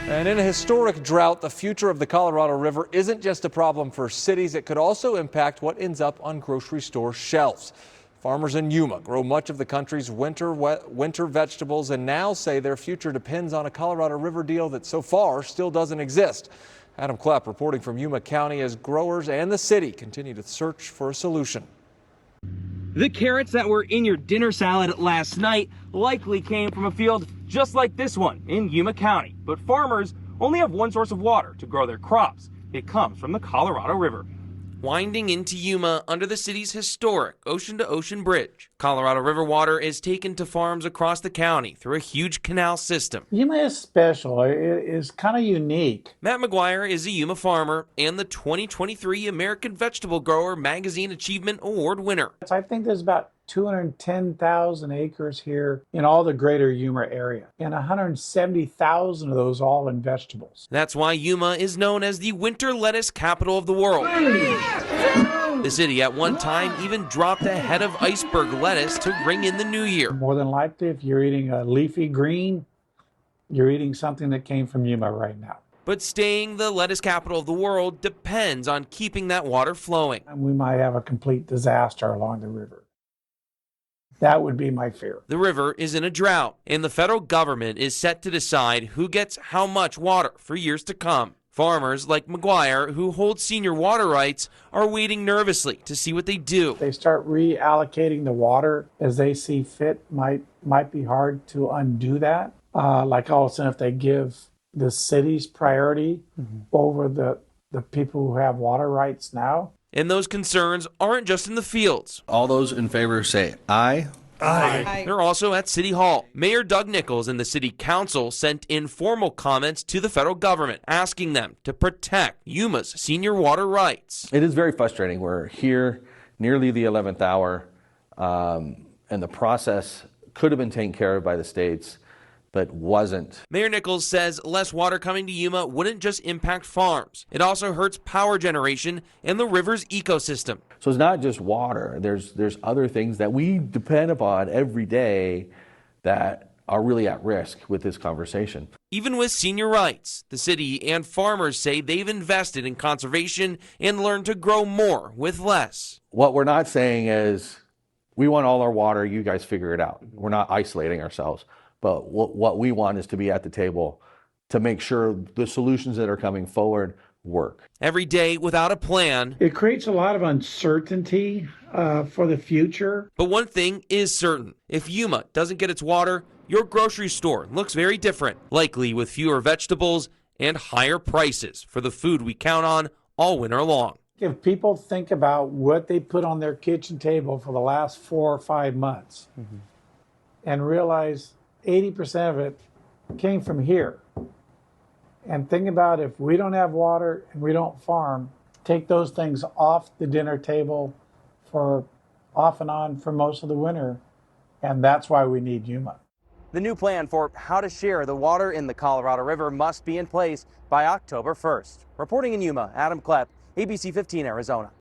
And in a historic drought, the future of the Colorado River isn't just a problem for cities. It could also impact what ends up on grocery store shelves. Farmers in Yuma grow much of the country's winter vegetables and now say their future depends on a Colorado River deal that so far still doesn't exist. Adam Klepp reporting from Yuma County as growers and the city continue to search for a solution. The carrots that were in your dinner salad last night likely came from a field just like this one in Yuma County. But farmers only have one source of water to grow their crops. It comes from the Colorado River. Winding into Yuma under the city's historic ocean-to-ocean bridge, Colorado River water is taken to farms across the county through a huge canal system. Yuma is special. It is kind of unique. Matt McGuire is a Yuma farmer and the 2023 American Vegetable Grower Magazine Achievement Award winner. I think there's about 210,000 acres here in all the greater Yuma area, and 170,000 of those all in vegetables. That's why Yuma is known as the winter lettuce capital of the world. The city at one time even dropped a head of iceberg lettuce to ring in the new year. More than likely, if you're eating a leafy green, you're eating something that came from Yuma right now. But staying the lettuce capital of the world depends on keeping that water flowing. And we might have a complete disaster along the river. That would be my fear. The river is in a drought, and the federal government is set to decide who gets how much water for years to come. Farmers like McGuire, who hold senior water rights, are waiting nervously to see what they do. They start reallocating the water as they see fit. Might be hard to undo that. Like all of a sudden, if they give the city's priority over the people who have water rights now. And those concerns aren't just in the fields. All those in favor say aye. Aye. They're also at City Hall. Mayor Doug Nichols and the City Council sent in formal comments to the federal government, asking them to protect Yuma's senior water rights. It is very frustrating. We're here nearly the 11th hour, and the process could have been taken care of by the states, but wasn't. Mayor Nichols says less water coming to Yuma wouldn't just impact farms. It also hurts power generation and the river's ecosystem. So it's not just water. There's other things that we depend upon every day that are really at risk with this conversation. Even with senior rights, the city and farmers say they've invested in conservation and learned to grow more with less. What we're not saying is, we want all our water, you guys figure it out. We're not isolating ourselves. But what we want is to be at the table to make sure the solutions that are coming forward work. Every day without a plan. It creates a lot of uncertainty for the future. But one thing is certain. If Yuma doesn't get its water, your grocery store looks very different, likely with fewer vegetables and higher prices for the food we count on all winter long. If people think about what they put on their kitchen table for the last 4 or 5 months and realize 80% of it came from here. And think about if we don't have water and we don't farm, take those things off the dinner table for off and on for most of the winter. And that's why we need Yuma. The new plan for how to share the water in the Colorado River must be in place by October 1st. Reporting in Yuma, Adam Klepp, ABC 15 Arizona.